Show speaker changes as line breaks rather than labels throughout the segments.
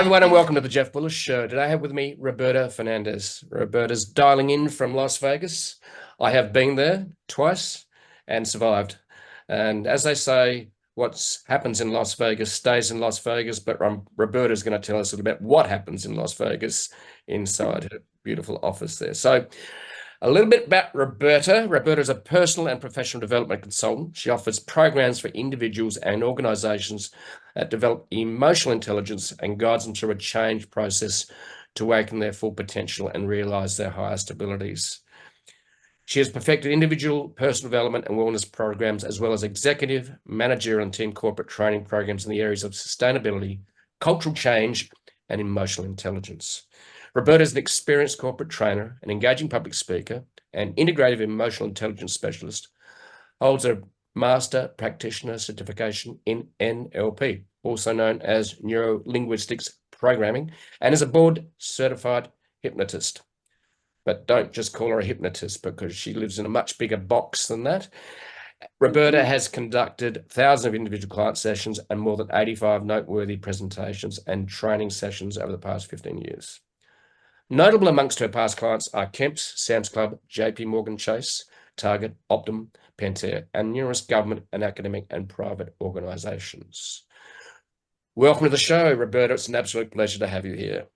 everyone, and welcome to the Jeff Bullis Show. Today I have with me Roberta Fernandez. Roberta's dialing in from Las Vegas. I have been there twice and survived. And as they say, what happens in Las Vegas stays in Las Vegas, but Roberta's going to tell us a little bit what happens in Las Vegas inside her beautiful office there. So a little bit about Roberta. Roberta is a personal and professional development consultant. She offers programs for individuals and organizations that develop emotional intelligence and guides them through a change process to awaken their full potential and realize their highest abilities. She has perfected individual personal development and wellness programs, as well as executive, managerial, and team corporate training programs in the areas of sustainability, cultural change, and emotional intelligence. Roberta is an experienced corporate trainer, an engaging public speaker, and integrative emotional intelligence specialist, holds a Master Practitioner certification in NLP, also known as Neurolinguistics Programming, and is a board-certified hypnotist. But don't just call her a hypnotist, because she lives in a much bigger box than that. Roberta has conducted thousands of individual client sessions and more than 85 noteworthy presentations and training sessions over the past 15 years. Notable amongst her past clients are Kemp's, Sam's Club, JP Morgan Chase, Target, Optum, Pentair, and numerous government and academic and private organizations. Welcome to the show, Roberta. It's an absolute pleasure to have you here.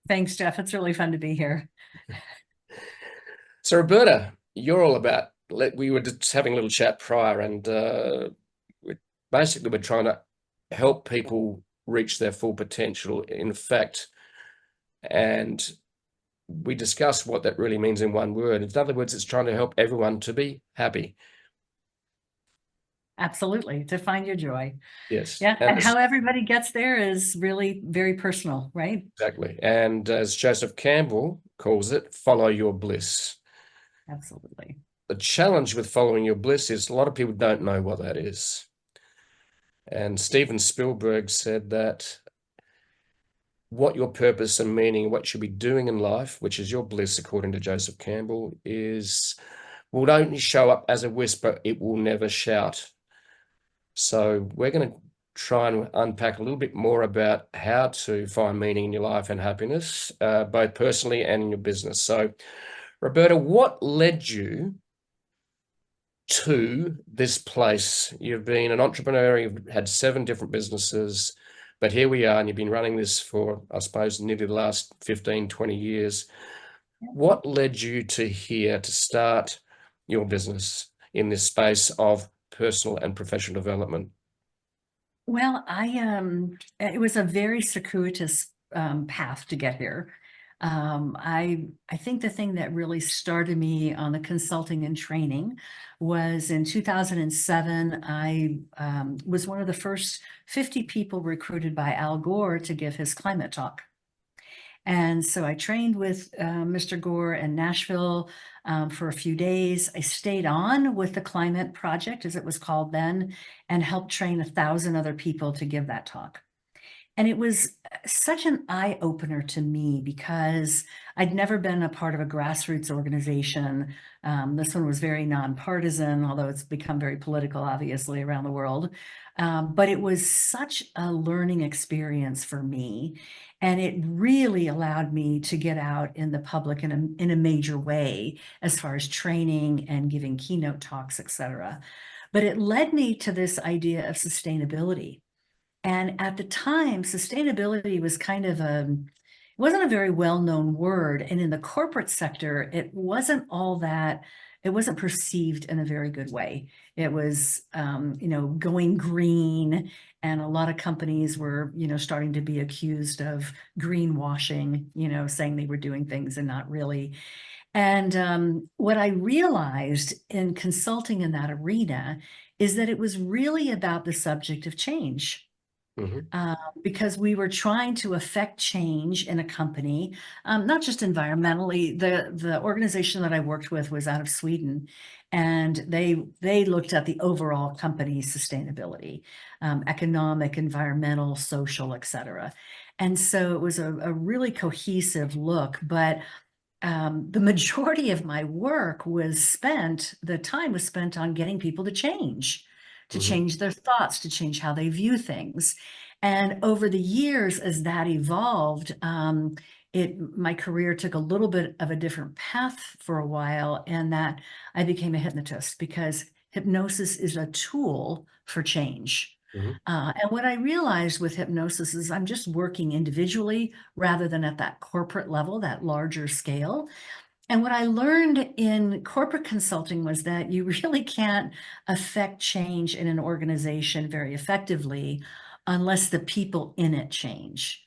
Thanks, Jeff. It's really fun to be here.
So, Roberta, you're all about, we were just having a little chat prior, and we're trying to help people reach their full potential, in fact, and we discussed what that really means in one word. In other words, it's trying to help everyone to be happy.
Absolutely, to find your joy.
Yes.
Yeah, and how everybody gets there is really very personal, right?
Exactly. And as Joseph Campbell calls it, follow your bliss.
Absolutely.
The challenge with following your bliss is a lot of people don't know what that is. And Steven Spielberg said that what your purpose and meaning, what you'll be doing in life, which is your bliss, according to Joseph Campbell, will only show up as a whisper. It will never shout. So we're going to try and unpack a little bit more about how to find meaning in your life and happiness, both personally and in your business. So, Roberta, what led you to this place? You've been an entrepreneur, you've had 7 different businesses, but here we are, and you've been running this for, I suppose, nearly the last 15, 20 years. What led you to here to start your business in this space of personal and professional development?
Well, it was a very circuitous path to get here. I think the thing that really started me on the consulting and training was in 2007. I was one of the first 50 people recruited by Al Gore to give his climate talk. And so I trained with Mr. Gore in Nashville for a few days. I stayed on with the Climate Project, as it was called then, and helped train 1,000 other people to give that talk. And it was such an eye-opener to me, because I'd never been a part of a grassroots organization. This one was very nonpartisan, although it's become very political, obviously, around the world. But it was such a learning experience for me. And it really allowed me to get out in the public in a major way, as far as training and giving keynote talks, etc. But it led me to this idea of sustainability. And at the time, sustainability was kind of it wasn't a very well-known word. And in the corporate sector, it wasn't perceived in a very good way. It was, going green, and a lot of companies were, starting to be accused of greenwashing, saying they were doing things and not really. And what I realized in consulting in that arena is that it was really about the subject of change. Because we were trying to affect change in a company, not just environmentally. The organization that I worked with was out of Sweden, and they looked at the overall company sustainability, economic, environmental, social, etc. And so it was a really cohesive look. But the majority of my work the time was spent on getting people to change their thoughts, to change how they view things. And over the years, as that evolved, my career took a little bit of a different path for a while, and that I became a hypnotist because hypnosis is a tool for change.
Mhm.
And what I realized with hypnosis is I'm just working individually rather than at that corporate level, that larger scale. And what I learned in corporate consulting was that you really can't affect change in an organization very effectively unless the people in it change.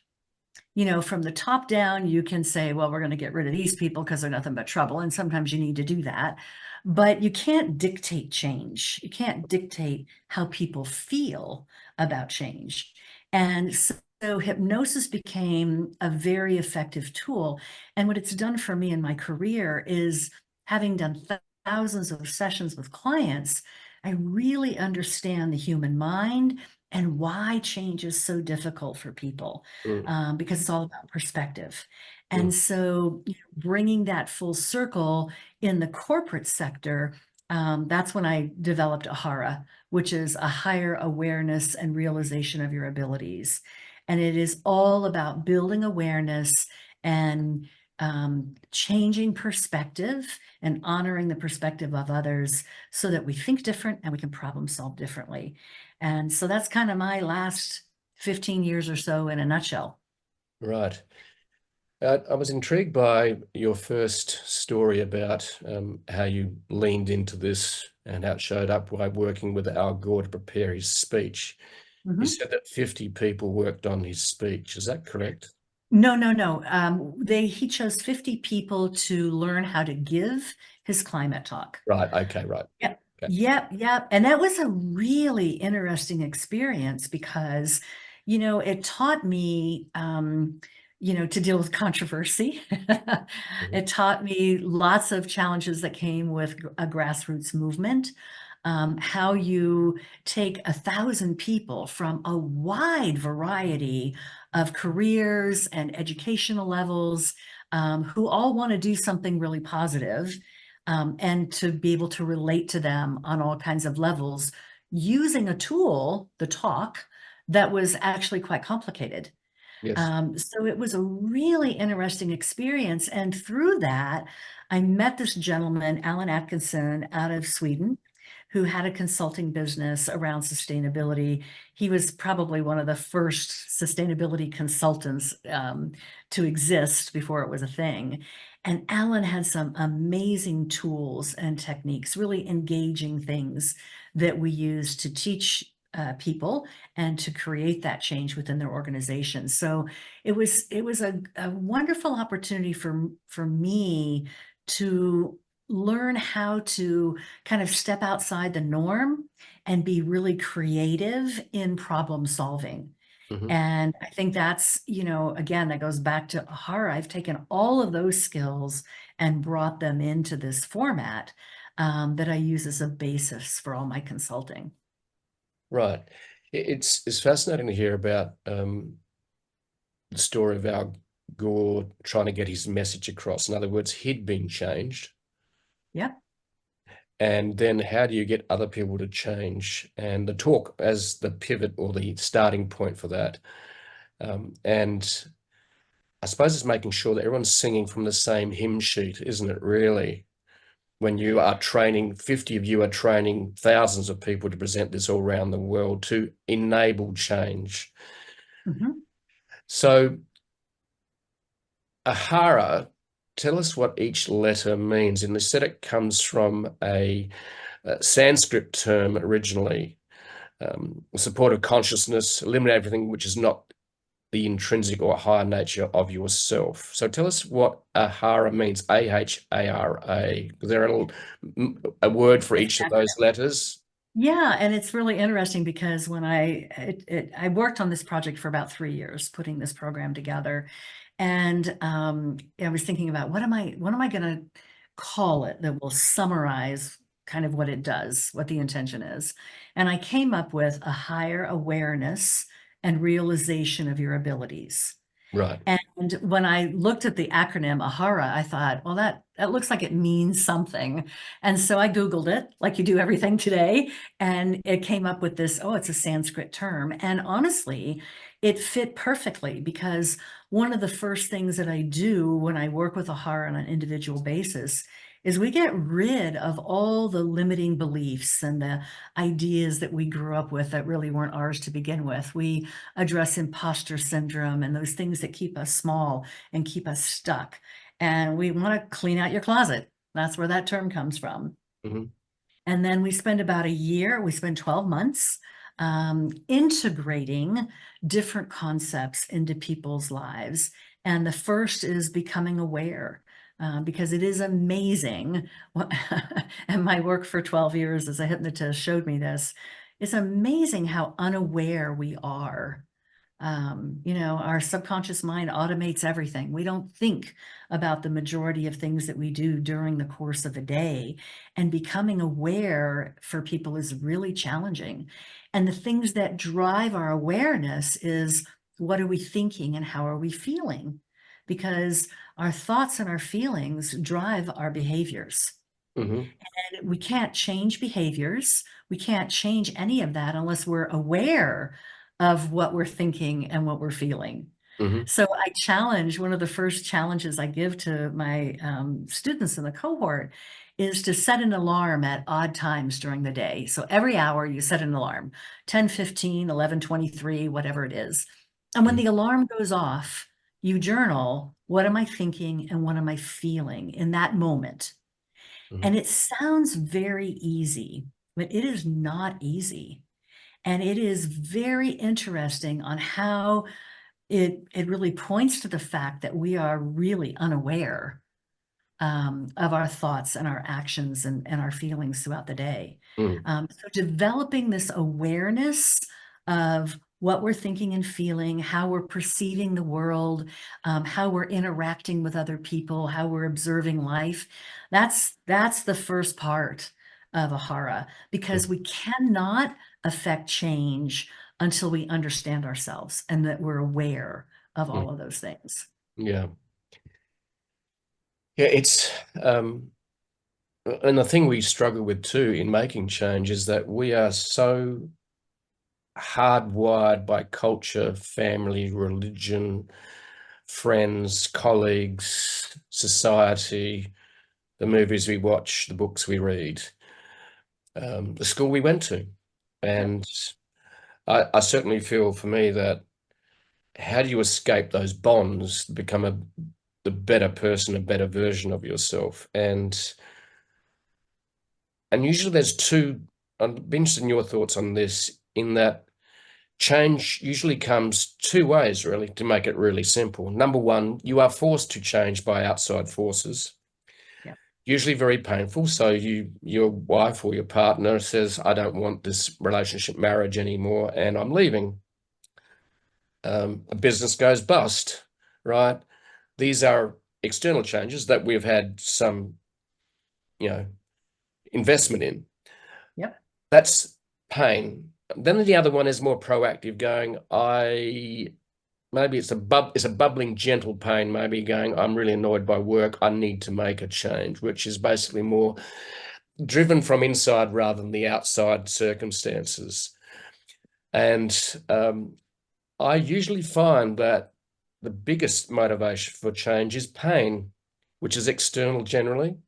From the top down, you can say, well, we're going to get rid of these people because they're nothing but trouble. And sometimes you need to do that. But you can't dictate change. You can't dictate how people feel about change. And so hypnosis became a very effective tool. And what it's done for me in my career is having done thousands of sessions with clients, I really understand the human mind and why change is so difficult for people,
Mm,
because it's all about perspective.
mm.
And so bringing that full circle in the corporate sector, that's when I developed AHARA, which is a higher awareness and realization of your abilities. And it is all about building awareness and changing perspective and honoring the perspective of others so that we think different and we can problem solve differently. And so that's kind of my last 15 years or so in a nutshell.
Right. I was intrigued by your first story about how you leaned into this and how it showed up by working with Al Gore to prepare his speech. You
Mhm.
said that 50 people worked on his speech. Is that correct?
No, no, no. He chose 50 people to learn how to give his climate talk.
Right. Okay. Right.
Yep.
Okay.
Yep. Yep. And that was a really interesting experience because, it taught me, to deal with controversy.
Mhm.
It taught me lots of challenges that came with a grassroots movement. How you take 1,000 people from a wide variety of careers and educational levels, who all want to do something really positive, and to be able to relate to them on all kinds of levels using a tool, the talk, that was actually quite complicated.
Yes.
So it was a really interesting experience. And through that, I met this gentleman, Alan Atkinson, out of Sweden, who had a consulting business around sustainability. He was probably one of the first sustainability consultants to exist before it was a thing. And Alan had some amazing tools and techniques, really engaging things that we use to teach people and to create that change within their organization. So it was a wonderful opportunity for me to learn how to kind of step outside the norm and be really creative in problem solving.
Hmm.
And I think that's, again, that goes back to AHARA. I've taken all of those skills and brought them into this format, that I use as a basis for all my consulting.
Right. It's fascinating to hear about the story of Al Gore trying to get his message across. In other words, he'd been changed.
Yep.
And then how do you get other people to change? And the talk as the pivot or the starting point for that. And I suppose it's making sure that everyone's singing from the same hymn sheet, isn't it, really? When you are training, 50 of you are training thousands of people to present this all around the world to enable change.
Mhm.
So, Ahara, tell us what each letter means. And they said it comes from a Sanskrit term originally, support of consciousness, eliminate everything which is not the intrinsic or higher nature of yourself. So tell us what Ahara means, Ahara. Is there a word for
It's
each of those letters?
Yeah, and it's really interesting because when I worked on this project for about 3 years, putting this program together, and I was thinking about what am I going to call it that will summarize kind of what it does, what the intention is, and I came up with a higher awareness and realization of your abilities.
Right.
And when I looked at the acronym AHARA, I thought, well, that looks like it means something. And so I Googled it, like you do everything today, and it came up with this, oh, it's a Sanskrit term. And honestly, it fit perfectly, because one of the first things that I do when I work with AHARA on an individual basis is we get rid of all the limiting beliefs and the ideas that we grew up with that really weren't ours to begin with. We address imposter syndrome and those things that keep us small and keep us stuck. And we want to clean out your closet. That's where that term comes from.
Hmm.
And then we spend about a year, we spend 12 months integrating different concepts into people's lives. And the first is becoming aware. Because it is amazing. And my work for 12 years as a hypnotist showed me this. It's amazing how unaware we are. Our subconscious mind automates everything. We don't think about the majority of things that we do during the course of a day. And becoming aware for people is really challenging. And the things that drive our awareness is, what are we thinking and how are we feeling? Because our thoughts and our feelings drive our behaviors.
Hmm.
And we can't change behaviors. We can't change any of that unless we're aware of what we're thinking and what we're feeling.
Hmm.
So I challenge, one of the first challenges I give to my students in the cohort is to set an alarm at odd times during the day. So every hour you set an alarm, 10:15, 11:23, whatever it is. And when the alarm goes off, you journal, what am I thinking and what am I feeling in that moment?
Hmm.
And it sounds very easy, but it is not easy. And it is very interesting on how it really points to the fact that we are really unaware of our thoughts and our actions and our feelings throughout the day.
Hmm.
So developing this awareness of what we're thinking and feeling, how we're perceiving the world, how we're interacting with other people, how we're observing life. That's the first part of Ahara, because we cannot affect change until we understand ourselves and that we're aware of
Hmm.
all of those things.
Yeah. Yeah, it's and the thing we struggle with too in making change is that we are so hardwired by culture, family, religion, friends, colleagues, society, the movies we watch, the books we read, the school we went to.
Yep.
And I certainly feel for me that how do you escape those bonds, become the better person, a better version of yourself? And usually there's two, I'm interested in your thoughts on this, in that change usually comes two ways, really, to make it really simple. Number one, you are forced to change by outside forces,
Yep.
usually very painful. So your wife or your partner says, I don't want this relationship, marriage anymore, and I'm leaving. A business goes bust, right? These are external changes that we've had some, you know, investment in.
Yep.
That's pain. Then the other one is more proactive, going, maybe it's a bubbling, gentle pain, maybe going, I'm really annoyed by work. I need to make a change, which is basically more driven from inside rather than the outside circumstances. And I usually find that the biggest motivation for change is pain, which is external generally,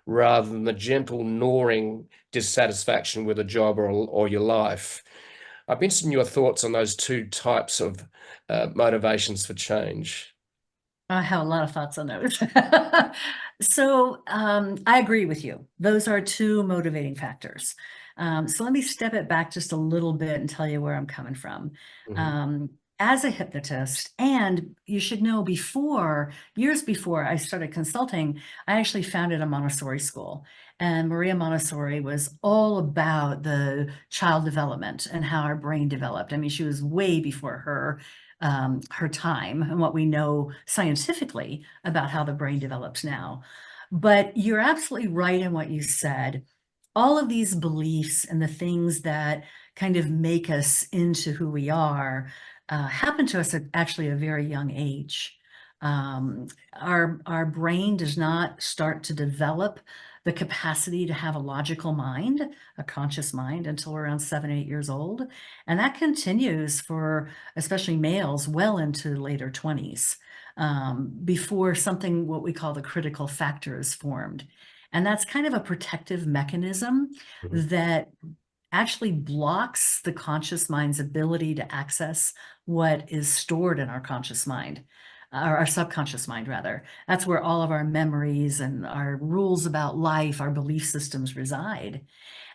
rather than the gentle, gnawing dissatisfaction with a job or your life. I'd be interested in your thoughts on those two types of motivations for change.
I have a lot of thoughts on those. So I agree with you. Those are two motivating factors. So let me step it back just a little bit and tell you where I'm coming from.
Hmm.
Um, as a hypnotist, and you should know years before I started consulting, I actually founded a Montessori school. And Maria Montessori was all about the child development and how our brain developed. I mean, she was way before her time and what we know scientifically about how the brain develops now. But you're absolutely right in what you said. All of these beliefs and the things that kind of make us into who we are happened to us at actually a very young age. Our brain does not start to develop the capacity to have a logical mind, a conscious mind, until we're around 7, 8 years old. And that continues for especially males well into later 20s, before something what we call the critical factor is formed. And that's kind of a protective mechanism
Mhm.
that actually blocks the conscious mind's ability to access what is stored in our conscious mind, or our subconscious mind, rather. That's where all of our memories and our rules about life, our belief systems reside.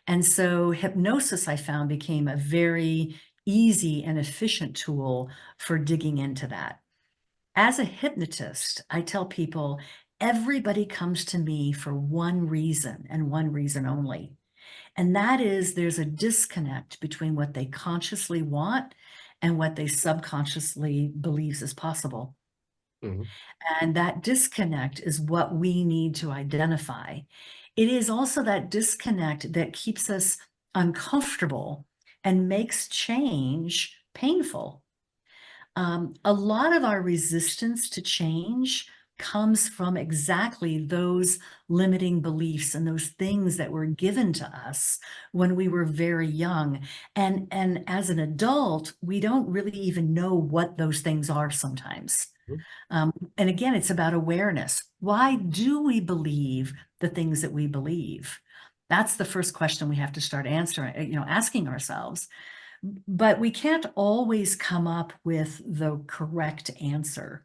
And so hypnosis, I found, became a very easy and efficient tool for digging into that. As a hypnotist, I tell people everybody comes to me for one reason and one reason only. And that is there's a disconnect between what they consciously want and what they subconsciously believes is possible.
Mhm.
And that disconnect is what we need to identify. It is also that disconnect that keeps us uncomfortable and makes change painful. A lot of our resistance to change comes from exactly those limiting beliefs and those things that were given to us when we were very young. And as an adult, we don't really even know what those things are sometimes.
Mhm.
And again, it's about awareness. Why do we believe the things that we believe? That's the first question we have to start answering, asking ourselves. But we can't always come up with the correct answer,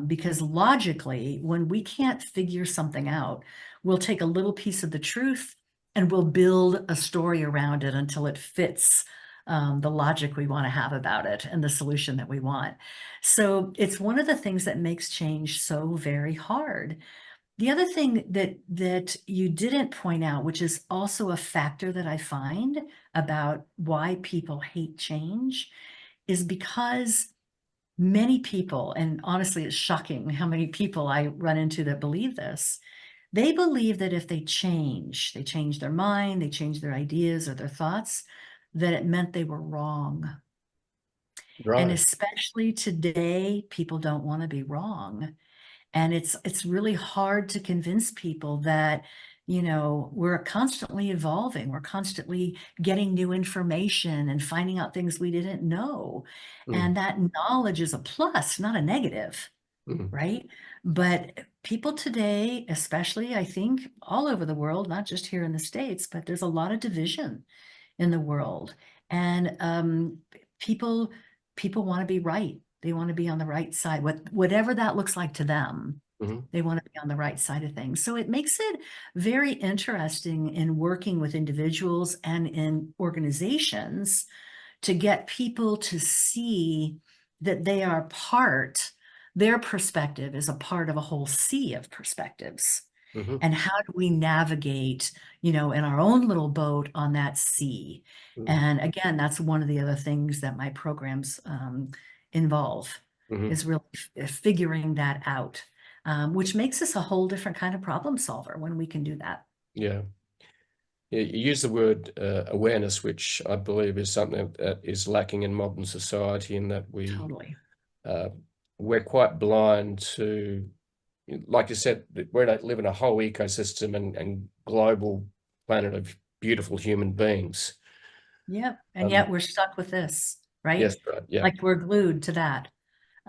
because logically, when we can't figure something out, we'll take a little piece of the truth and we'll build a story around it until it fits the logic we want to have about it and the solution that we want. So it's one of the things that makes change so very hard. The other thing that you didn't point out, which is also a factor that I find about why people hate change, is because many people, and honestly, it's shocking how many people I run into that believe this. They believe that if they change their mind, they change their ideas or their thoughts, that it meant they were wrong. And
Right.
especially today, people don't want to be wrong. And it's really hard to convince people that, we're constantly evolving, we're constantly getting new information and finding out things we didn't know.
Mm.
And that knowledge is a plus, not a negative,
Mhm.
right? But people today, especially I think all over the world, not just here in the States, but there's a lot of division in the world. And people people want to be right. They want to be on the right side, whatever that looks like to them.
Mhm.
They want to be on the right side of things. So it makes it very interesting in working with individuals and in organizations to get people to see that they are their perspective is a part of a whole sea of perspectives.
Mhm.
And how do we navigate, in our own little boat on that sea?
Mhm.
And again, that's one of the other things that my programs involve,
Mhm.
is really figuring that out, which makes us a whole different kind of problem solver when we can do that.
Yeah. Yeah, you use the word awareness, which I believe is something that is lacking in modern society, in that
Totally.
uh, we're quite blind to, like you said, that we don't live in a whole ecosystem and global planet of beautiful human beings.
Yep. And
Um,
yet we're stuck with this, right?
yes, right. Yeah,
Like we're glued to that.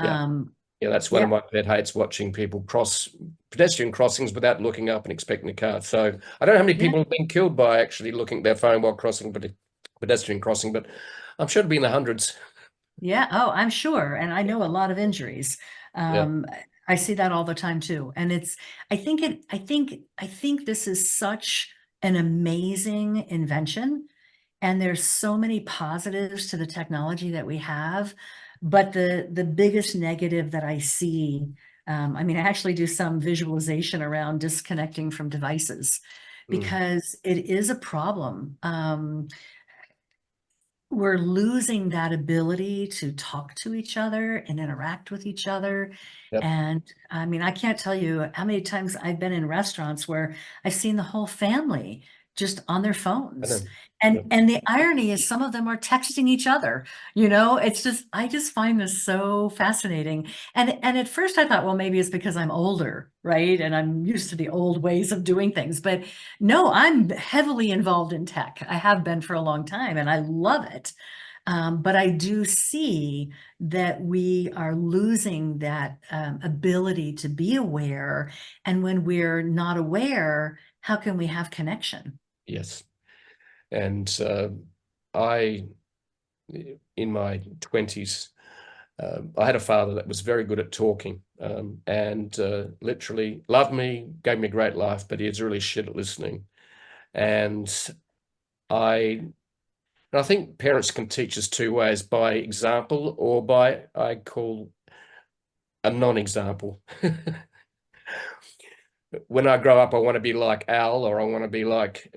yeah,
Um,
yeah. That's one of
yep.
my pet hates: watching people cross pedestrian crossings without looking up and expecting a car. So I don't know how many
Yeah.
people have been killed by actually looking at their phone while crossing pedestrian crossing, but I'm sure it'd be in the hundreds.
Yeah. Oh, I'm sure. And I know a lot of injuries.
Yeah.
Um, I see that all the time too. And I think this is such an amazing invention. And there's so many positives to the technology that we have. But the biggest negative that I see, I mean, I actually do some visualization around disconnecting from devices
Mm.
because it is a problem. We're losing that ability to talk to each other and interact with each other.
Yep.
And I mean, I can't tell you how many times I've been in restaurants where I've seen the whole family just on their
I
phones.
know.
And
Yep.
and the irony is some of them are texting each other. It's just I just find this so fascinating. And at first I thought, well, maybe it's because I'm older, right? And I'm used to the old ways of doing things. But no, I'm heavily involved in tech. I have been for a long time and I love it. But I do see that we are losing that ability to be aware. And when we're not aware, how can we have connection?
Yes. And I, in my 20s, I had a father that was very good at talking, and literally loved me, gave me a great life, but he was really shit at listening. And I, and I think parents can teach us two ways: by example or by, I call, a non-example. When I grow up, I want to be like Al, or I want to be like,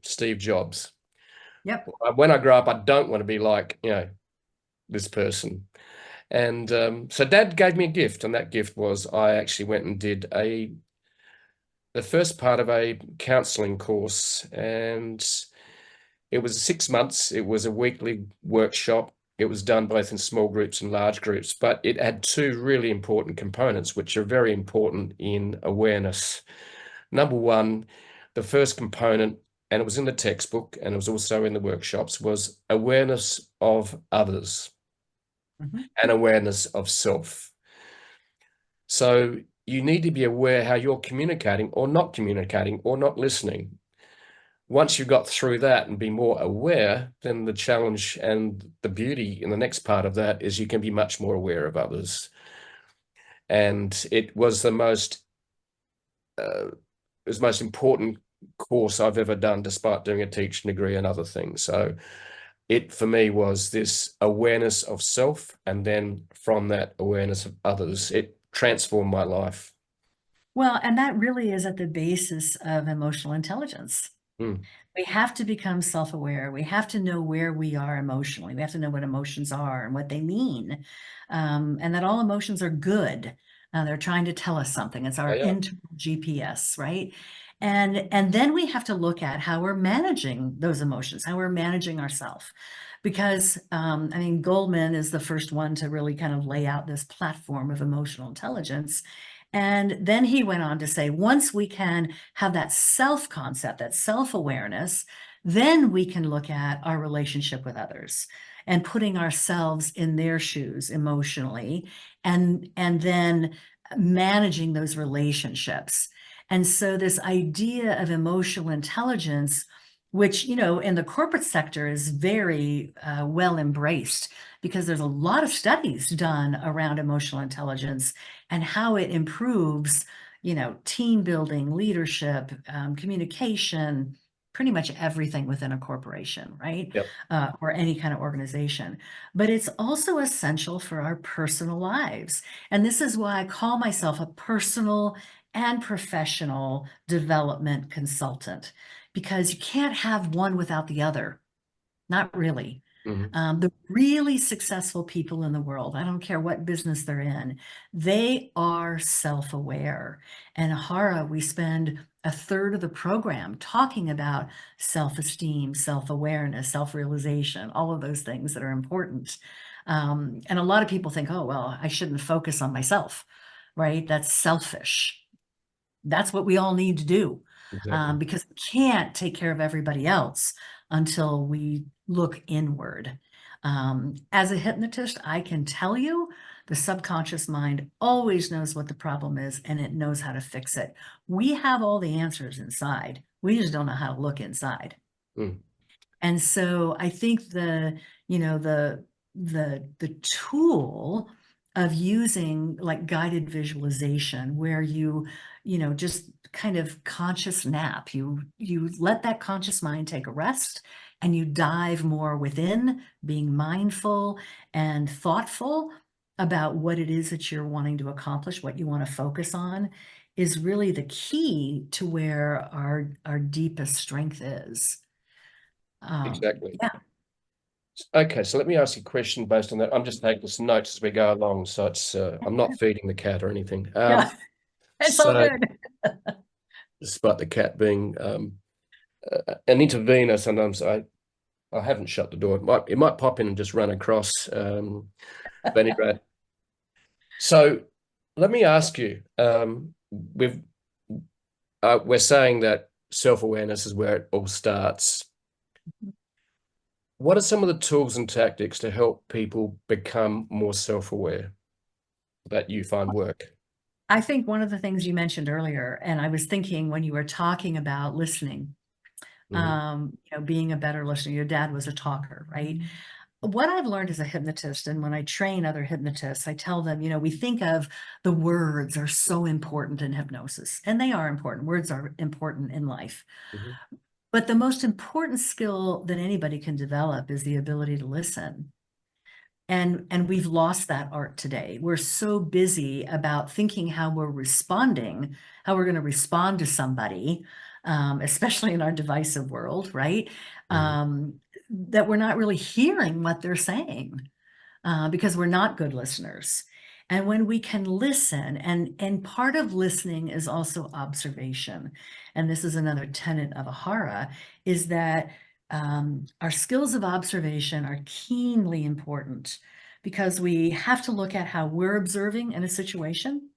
Steve Jobs.
Yep.
When I grow up, I don't want to be like, this person. And so Dad gave me a gift, and that gift was I actually went and did the first part of a counseling course, and it was 6 months. It was a weekly workshop. It was done both in small groups and large groups, but it had two really important components, which are very important in awareness. Number one, the first component, and it was in the textbook and it was also in the workshops, was awareness of others
Mhm.
and awareness of self. So you need to be aware how you're communicating or not listening. Once you've got through that and be more aware, then the challenge and the beauty in the next part of that is you can be much more aware of others. And uh, it was the most important course I've ever done, despite doing a teaching degree and other things. So it for me was this awareness of self, and then from that awareness of others, it transformed my life.
Well, and that really is at the basis of emotional intelligence.
Mm.
We have to become self-aware. We have to know where we are emotionally. We have to know what emotions are and what they mean, and that all emotions are good. They're trying to tell us something. It's our
Yeah, yeah.
internal GPS, right? And then we have to look at how we're managing those emotions, how we're managing ourselves. Because I mean, Goldman is the first one to really kind of lay out this platform of emotional intelligence. And then he went on to say, once we can have that self concept, that self awareness, then we can look at our relationship with others and putting ourselves in their shoes emotionally, and then managing those relationships. And so this idea of emotional intelligence, which, in the corporate sector is very well embraced, because there's a lot of studies done around emotional intelligence and how it improves, team building, leadership, communication, pretty much everything within a corporation, right?
Yep.
Or any kind of organization. But it's also essential for our personal lives. And this is why I call myself a personal and professional development consultant, because you can't have one without the other. Not really.
Mhm.
The really successful people in the world, I don't care what business they're in, they are self-aware. And Hara, we spend a third of the program talking about self-esteem, self-awareness, self-realization, all of those things that are important. And a lot of people think, oh, well, I shouldn't focus on myself, right? That's selfish. That's what we all need to do,
Exactly.
because we can't take care of everybody else until we look inward. As a hypnotist, I can tell you the subconscious mind always knows what the problem is and it knows how to fix it. We have all the answers inside. We just don't know how to look inside.
Mm.
And so I think the tool of using like guided visualization, where you just kind of conscious nap, you let that conscious mind take a rest and you dive more within, being mindful and thoughtful about what it is that you're wanting to accomplish, what you want to focus on, is really the key to where our deepest strength is.
Exactly.
Yeah,
Okay, so let me ask you a question based on that. I'm just taking some notes as we go along, so I'm not feeding the cat or anything.
yeah, it's all
So
good.
despite the cat being an intervener. Sometimes I haven't shut the door. It might pop in and just run across. But anyway, so let me ask you. We're saying that self-awareness is where it all starts. What are some of the tools and tactics to help people become more self-aware that you find work?
I think one of the things you mentioned earlier, and I was thinking when you were talking about listening,
Mhm,
being a better listener, your dad was a talker, right? What I've learned as a hypnotist, and when I train other hypnotists, I tell them, we think of the words are so important in hypnosis, and they are important. Words are important in life.
mhm,
But the most important skill that anybody can develop is the ability to listen. And we've lost that art today. We're so busy about thinking how we're responding, how we're going to respond to somebody, especially in our divisive world, right?
mhm,
That we're not really hearing what they're saying because we're not good listeners. And when we can listen, and part of listening is also observation, and this is another tenet of Ahara, is that our skills of observation are keenly important because we have to look at how we're observing in a situation.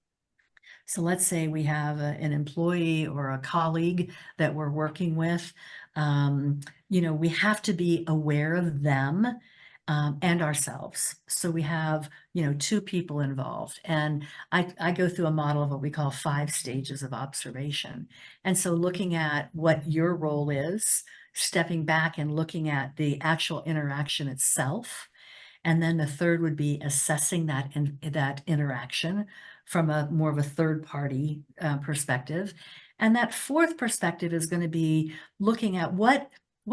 So let's say we have an employee or a colleague that we're working with. We have to be aware of them and ourselves. So we have, two people involved. And I go through a model of what we call 5 stages of observation. And so looking at what your role is, stepping back and looking at the actual interaction itself, and then the third would be assessing that interaction from a more of a third party perspective. And that fourth perspective is going to be looking at what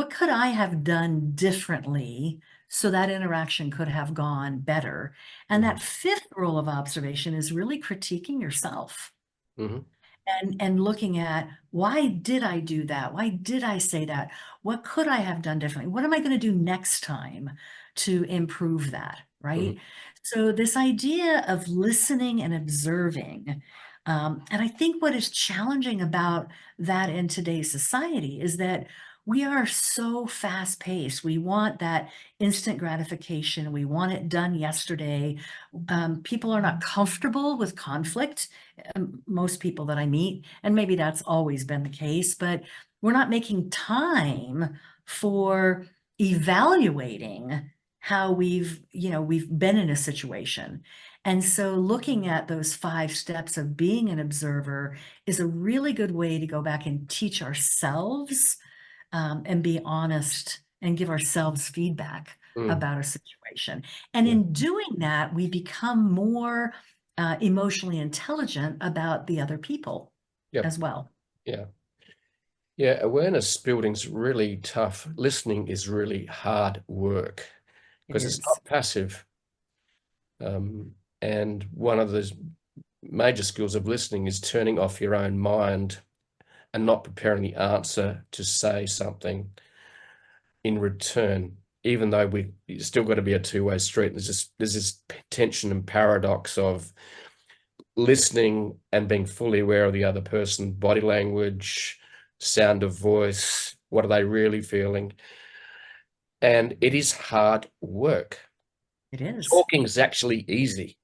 could I have done differently so that interaction could have gone better. And
mhm,
that fifth role of observation is really critiquing yourself
mhm,
and looking at why did I do that? Why did I say that? What could I have done differently? What am I going to do next time to improve that?
mhm,
Right. So, this idea of listening and observing, and I think what is challenging about that in today's society is that we are so fast paced. We want that instant gratification. We want it done yesterday. People are not comfortable with conflict, most people that I meet, and maybe that's always been the case, but we're not making time for evaluating how we've been in a situation. And so looking at those 5 steps of being an observer is a really good way to go back and teach ourselves and be honest and give ourselves feedback
mm,
about a situation. And
yeah,
in doing that, we become more emotionally intelligent about the other people
yep,
as well.
yeah. Yeah, awareness building's really tough. Listening is really hard work
It
because it's
is.
not passive. And one of the major skills of listening is turning off your own mind and not preparing the answer to say something in return, even though we still got to be a two-way street. There's this tension and paradox of listening and being fully aware of the other person, body language, sound of voice, what are they really feeling? And it is hard work.
It is.
Talking is actually easy.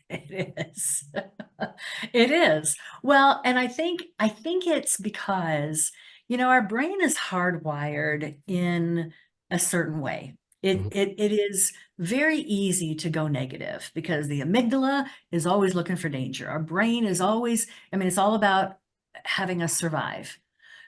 It is. It is. Well, and I think it's because, our brain is hardwired in a certain way. It
Mhm,
it it is very easy to go negative because the amygdala is always looking for danger. Our brain is always, I mean, it's all about having us survive.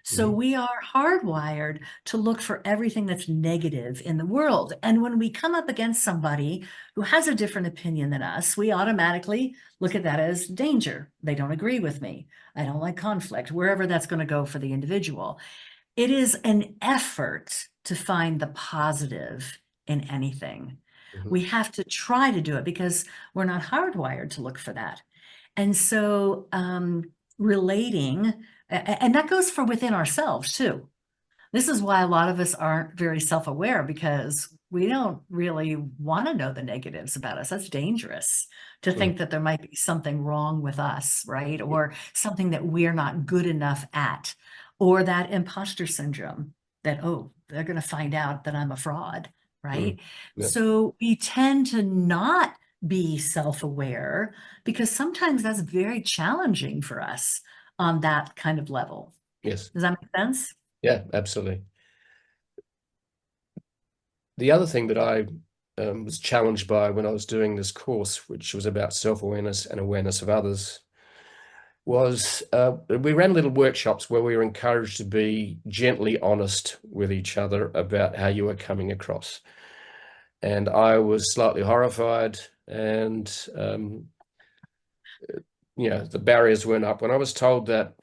So
mhm,
we are hardwired to look for everything that's negative in the world. And when we come up against somebody who has a different opinion than us, we automatically look at that as danger. They don't agree with me. I don't like conflict, wherever that's going to go for the individual. It is an effort to find the positive in anything.
mhm,
We have to try to do it because we're not hardwired to look for that. And so, relating, and that goes for within ourselves too. This is why a lot of us aren't very self-aware because we don't really want to know the negatives about us. That's dangerous to
mm,
think that there might be something wrong with us, right? Or something that we're not good enough at, or that imposter syndrome that, oh, they're going to find out that I'm a fraud,
Mm.
right?
Yeah.
So we tend to not be self-aware because sometimes that's very challenging for us on that kind of level.
Yes.
Does that make sense?
Yeah, absolutely. The other thing that I was challenged by when I was doing this course, which was about self-awareness and awareness of others, was we ran little workshops where we were encouraged to be gently honest with each other about how you were coming across. And I was slightly horrified, and the barriers weren't up. When I was told that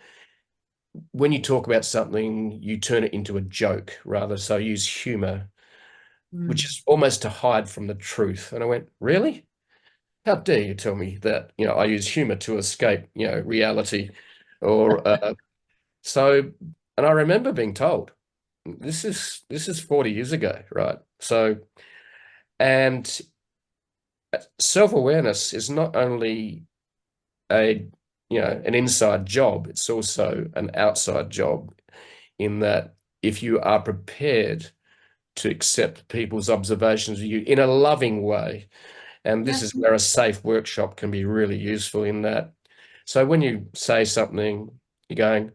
when you talk about something, you turn it into a joke rather, so use humor, which
Mm.
is almost to hide from the truth. And I went, really? How dare you tell me that, I use humor to escape, reality or so, and I remember being told this is 40 years ago, right? So, and self-awareness is not only a, an inside job, it's also an outside job in that if you are prepared to accept people's observations of you in a loving way. And this
Yeah.
is where a safe workshop can be really useful in that. So when you say something, you're going,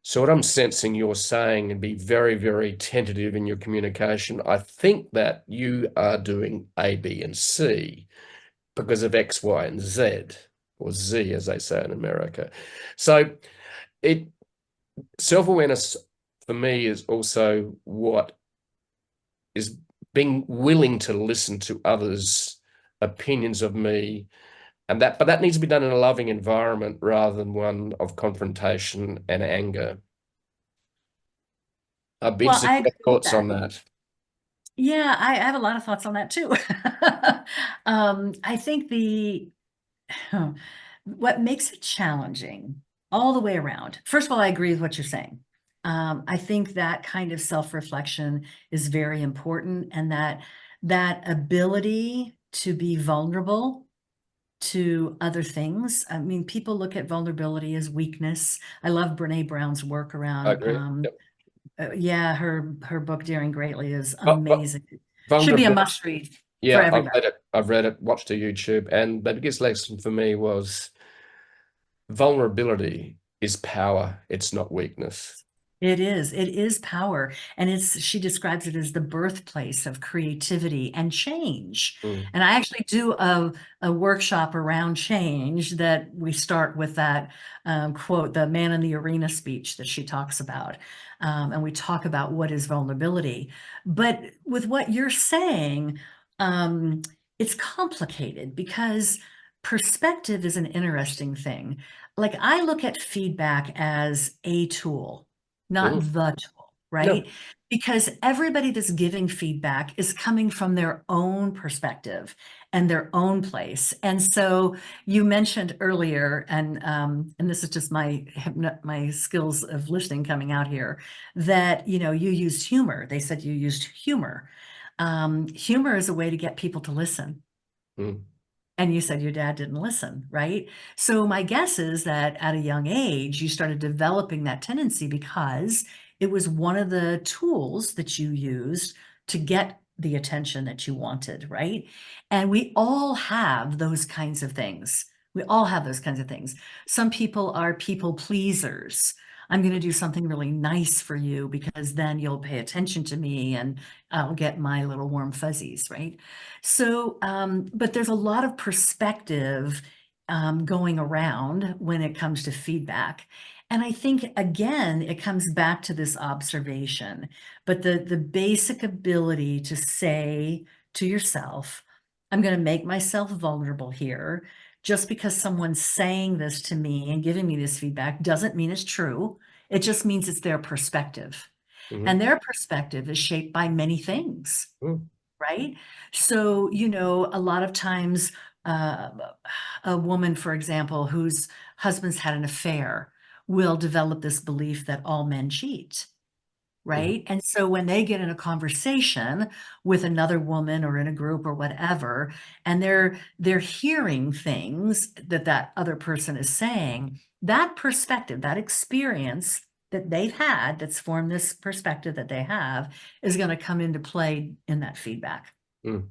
so what I'm sensing you're saying, and be very, very tentative in your communication. I think that you are doing A, B, and C because of X, Y, and Z, or Z, as they say in America. So it self-awareness for me is also what is being willing to listen to others' opinions of me, but that needs to be done in a loving environment rather than one of confrontation and anger. I'd be
Well,
interested
I
in
agree
your
with
thoughts
that.
on that.
Yeah, I have a lot of thoughts on that too. I think what makes it challenging all the way around. First of all, I agree with what you're saying. I think that kind of self-reflection is very important, and that ability to be vulnerable to other things. I mean, people look at vulnerability as weakness. I love Brene Brown's work
I
around,
agree. Yep.
yeah, her book Daring Greatly is
But
amazing. Should be a
vulnerability.
must read for
Yeah, I've
everybody.
read it. I've read it, watched a YouTube, and the biggest lesson for me was vulnerability is power. It's not weakness.
It is. It is power. And she describes it as the birthplace of creativity and change.
Mm.
And I actually do a workshop around change that we start with that quote, the man in the arena speech that she talks about. And we talk about what is vulnerability. But with what you're saying, um, it's complicated because perspective is an interesting thing. Like I look at feedback as a tool, not
Mm.
the tool,
No.
right? Because everybody that's giving feedback is coming from their own perspective and their own place. And so you mentioned earlier, and this is just my skills of listening coming out here, that you used humor. They said you used humor. Humor is a way to get people to listen.
Mm.
And you said your dad didn't listen, right? So my guess is that at a young age, you started developing that tendency because it was one of the tools that you used to get the attention that you wanted, right? And we all have those kinds of things. We all have those kinds of things. Some people are people pleasers. I'm going to do something really nice for you because then you'll pay attention to me and I'll get my little warm fuzzies, right? So, but there's a lot of perspective going around when it comes to feedback. And I think, again, it comes back to this observation, but the basic ability to say to yourself, I'm going to make myself vulnerable here. Just because someone's saying this to me and giving me this feedback doesn't mean it's true. It just means it's their perspective.
Mhm.
And their perspective is shaped by many things,
Mm.
right? So, a lot of times, uh, a woman, for example, whose husband's had an affair will develop this belief that all men cheat,
Mhm.
right? And so when they get in a conversation with another woman or in a group or whatever, and they're hearing things that other person is saying, that perspective, that experience that they've had that's formed this perspective that they have is going to come into play in that feedback.
Mm,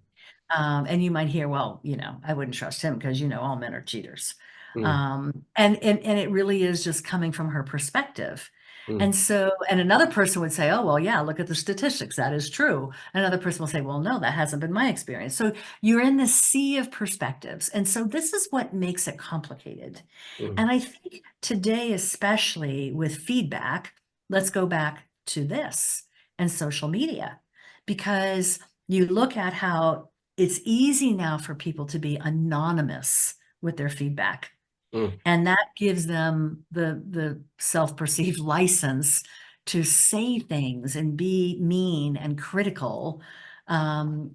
And you might hear, well, I wouldn't trust him because, all men are cheaters.
mm,
And it really is just coming from her perspective.
mm,
And so, and another person would say, oh, well, yeah, look at the statistics. That is true. Another person will say, well, no, that hasn't been my experience. So you're in this sea of perspectives. And so this is what makes it complicated.
mm,
And I think today, especially with feedback, let's go back to this and social media, because you look at how it's easy now for people to be anonymous with their feedback.
mm,
And that gives them the self-perceived license to say things and be mean and critical,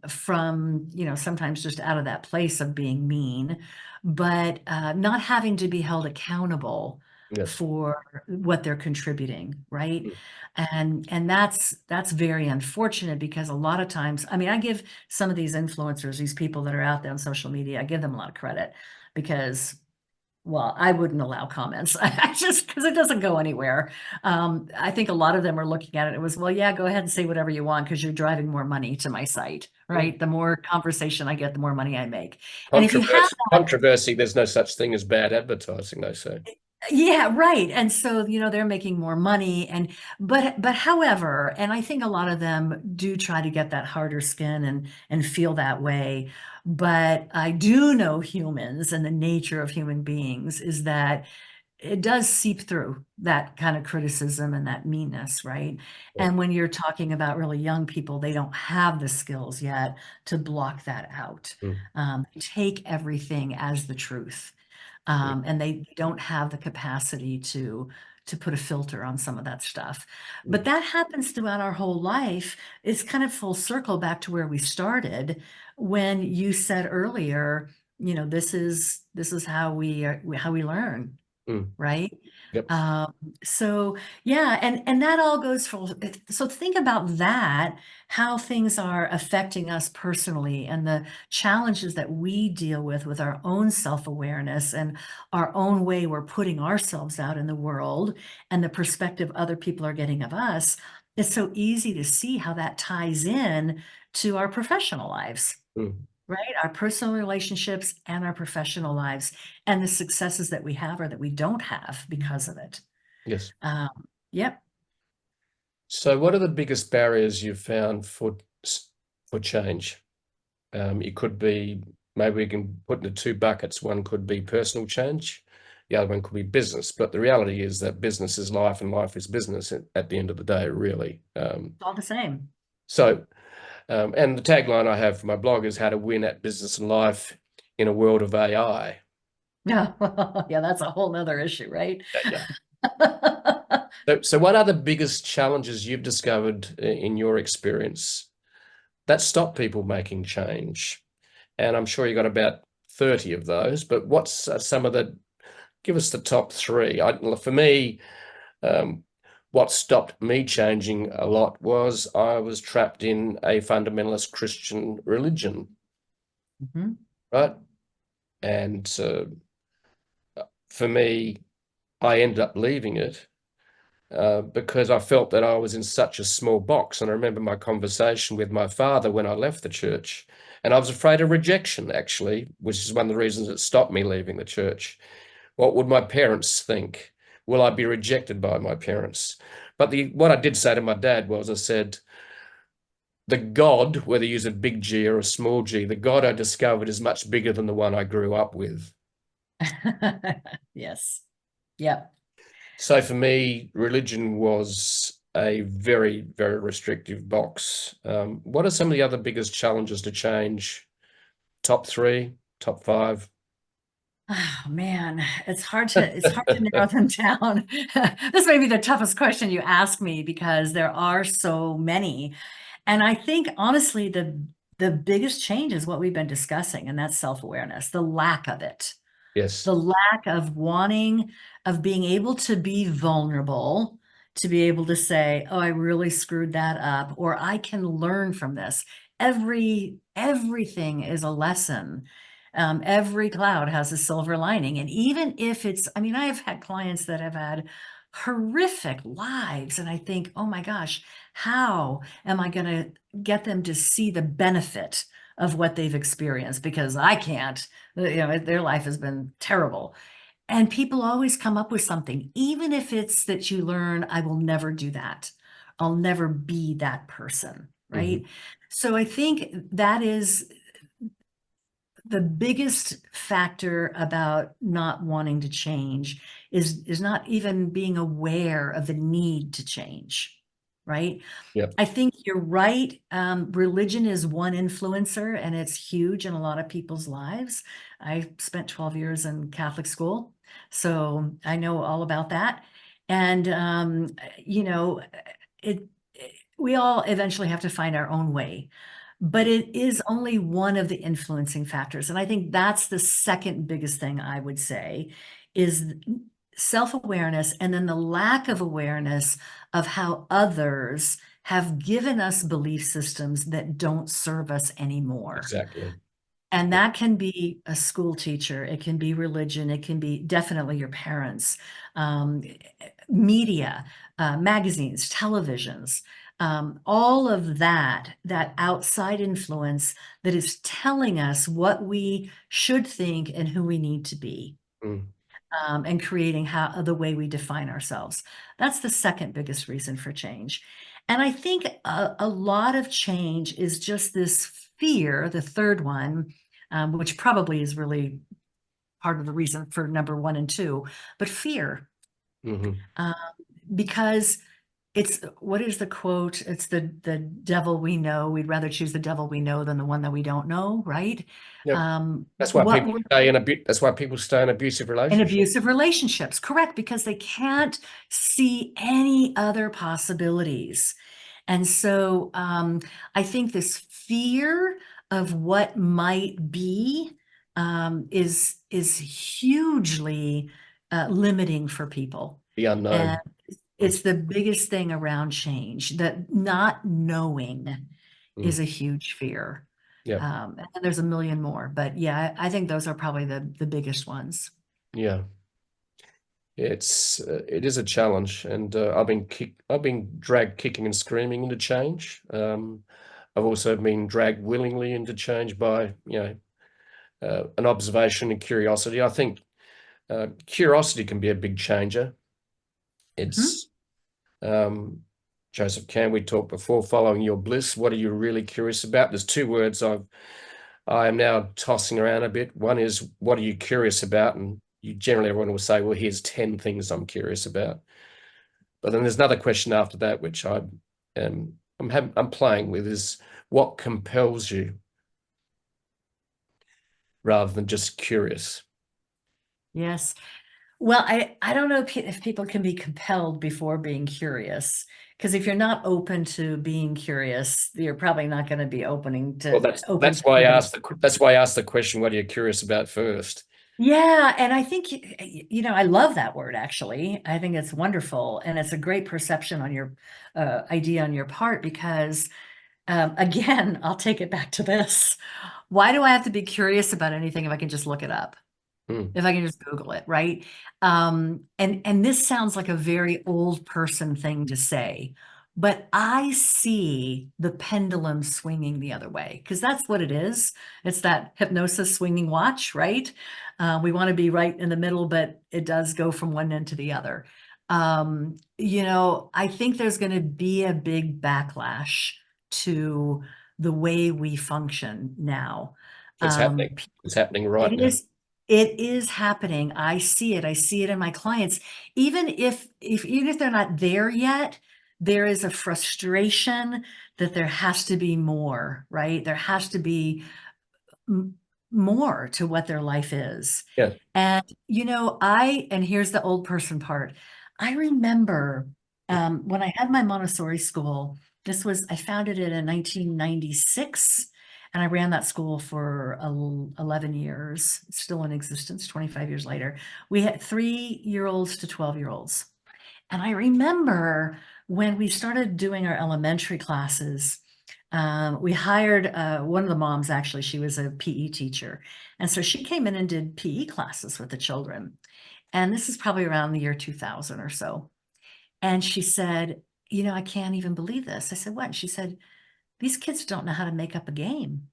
from, sometimes just out of that place of being mean, but not having to be held accountable
yes.
for what they're contributing, right?
Mm,
And that's very unfortunate, because a lot of times, I mean, I give some of these influencers, these people that are out there on social media, I give them a lot of credit, because, well, I wouldn't allow comments. I just, because it doesn't go anywhere. I think a lot of them are looking at it. It was, well, yeah, go ahead and say whatever you want because you're driving more money to my site,
mm.
right? The more conversation I get, the more money I make. And if you have
Controversy, controversy, there's no such thing as bad advertising, they say.
Yeah, right. And so, they're making more money, but however, and I think a lot of them do try to get that harder skin and feel that way. But I do know humans, and the nature of human beings is that it does seep through that kind of criticism and that meanness, right?
Yeah.
And when you're talking about really young people, they don't have the skills yet to block that out.
Mm,
Take everything as the truth,
mm,
and they don't have the capacity to put a filter on some of that stuff.
mm,
But that happens throughout our whole life. It's kind of full circle back to where we started when you said earlier, this is how we learn,
mm.
right?
Yep.
Um, so yeah, and that all goes for, so think about that, how things are affecting us personally and the challenges that we deal with our own self-awareness and our own way we're putting ourselves out in the world and the perspective other people are getting of us. It's so easy to see how that ties in to our professional lives.
Mm,
Right? Our personal relationships and our professional lives, and the successes that we have or that we don't have because of it.
yes.
Um, yep.
So what are the biggest barriers you've found for change? It could be, maybe we can put into two buckets. One could be personal change. The other one could be business. But the reality is that business is life and life is business at the end of the day, really.
It's all the same.
So, and the tagline I have for my blog is how to win at business and life in a world of AI.
Yeah. Yeah, that's a whole nother issue, right?
Yeah. So what are the biggest challenges you've discovered in your experience that stop people making change? And I'm sure you got about 30 of those, but what's some of the, give us the top three. For me, um, what stopped me changing a lot was I was trapped in a fundamentalist Christian religion,
Mhm.
right? And for me, I ended up leaving it because I felt that I was in such a small box. And I remember my conversation with my father when I left the church, and I was afraid of rejection, actually, which is one of the reasons that stopped me leaving the church. What would my parents think? Will I be rejected by my parents? But what I did say to my dad was, I said, the God, whether you use a big G or a small g, the God I discovered is much bigger than the one I grew up with.
Yes. Yep.
So for me, religion was a very, very restrictive box. What are some of the other biggest challenges to change? Top three, top five?
Oh man, it's hard to narrow them down. This may be the toughest question you ask me because there are so many. And I think honestly, the biggest change is what we've been discussing, and that's self-awareness, the lack of it.
Yes.
The lack of wanting, of being able to be vulnerable, to be able to say, oh, I really screwed that up, or I can learn from this. Everything is a lesson. Every cloud has a silver lining. And even if it's, I mean, I've had clients that have had horrific lives. And I think, oh my gosh, how am I going to get them to see the benefit of what they've experienced? Because I can't, their life has been terrible. And people always come up with something, even if it's that you learn, I will never do that. I'll never be that person,
Hmm.
right? So I think that is the biggest factor about not wanting to change is not even being aware of the need to change, right?
Yep.
I think you're right. Religion is one influencer, and it's huge in a lot of people's lives. I spent 12 years in Catholic school, so I know all about that. And you know, it, we all eventually have to find our own way, but it is only one of the influencing factors. And I think that's the second biggest thing I would say is self-awareness, and then the lack of awareness of how others have given us belief systems that don't serve us anymore.
Exactly.
And that can be a school teacher, it can be religion, it can be definitely your parents, um, media, magazines, televisions, all of that, that outside influence that is telling us what we should think and who we need to be,
Mm.
and creating how the way we define ourselves. That's the second biggest reason for change. And I think a lot of change is just this fear, the third one, which probably is really part of the reason for number one and two, but fear.
Hmm.
Um, because it's, what is the quote? It's the devil we know. We'd rather choose the devil we know than the one that we don't know, right?
Yep.
Um,
That's why
what
people
we're
stay in that's why people stay in abusive
In
relationships.
abusive relationships, correct, because they can't see any other possibilities. And so I think this fear of what might be is hugely limiting for people.
The
And
unknown. Mm.
it's the biggest thing around change, that not knowing is
Mm.
a huge fear.
Yep.
And there's a million more, but yeah, I think those are probably the biggest ones.
Yeah. It is a challenge, and I've been dragged kicking and screaming into change. I've also been dragged willingly into change by an observation and curiosity. I think curiosity can be a big changer.
Mhm.
It's Joseph Can, we talked before, following your bliss. What are you really curious about? There's two words I am now tossing around a bit. One is, what are you curious about? And you generally, everyone will say, well, here's 10 things I'm curious about. But then there's another question after that, which I'm playing with, is what compels you rather than just curious.
Yes. Well, I don't know if people can be compelled before being curious, because if you're not open to being curious, you're probably not going to be
Well,
open to anybody.
that's why I asked the question, what are you curious about first?
Yeah, and I think I love that word actually. I think it's wonderful, and it's a great perception on your idea on your part, because again, I'll take it back to this. Why do I have to be curious about anything if I can just look it up?
Hmm.
If I can just Google it, right? And this sounds like a very old person thing to say, but I see the pendulum swinging the other way, because that's what it is. It's that hypnosis swinging watch, right? We want to be right in the middle, but it does go from one end to the other. I think there's going to be a big backlash to the way we function now.
It's
Um,
happening. It's happening right
it
now.
is it is happening. I see it. I see it in my clients. Even if they're not there yet, there is a frustration that there has to be more, right? There has to be more to what their life is.
Yeah.
And and here's the old person part. I remember when I had my Montessori school, I founded it in 1996, and I ran that school for 11 years. It's still in existence 25 years later. We had 3-year-olds to 12-year-olds. And I remember when we started doing our elementary classes, we hired one of the moms, actually, she was a PE teacher. And so she came in and did PE classes with the children. And this is probably around the year 2000 or so. And she said, you know, I can't even believe this. I said, what? She said, these kids don't know how to make up a game.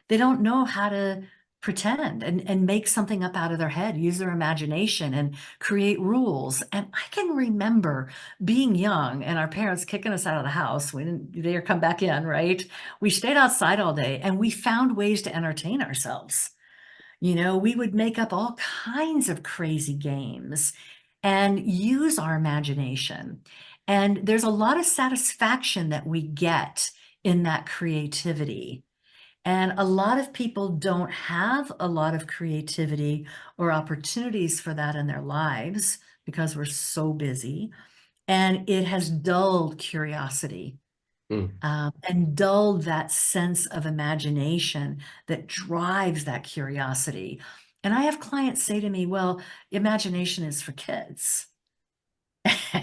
They don't know how to pretend and make something up out of their head, use their imagination and create rules. And I can remember being young and our parents kicking us out of the house. We didn't dare come back in, right? We stayed outside all day and we found ways to entertain ourselves. You know, we would make up all kinds of crazy games and use our imagination. And there's a lot of satisfaction that we get in that creativity. And a lot of people don't have a lot of creativity or opportunities for that in their lives because we're so busy. And it has dulled curiosity,
Mm.
and dulled that sense of imagination that drives that curiosity. And I have clients say to me, well, imagination is for kids.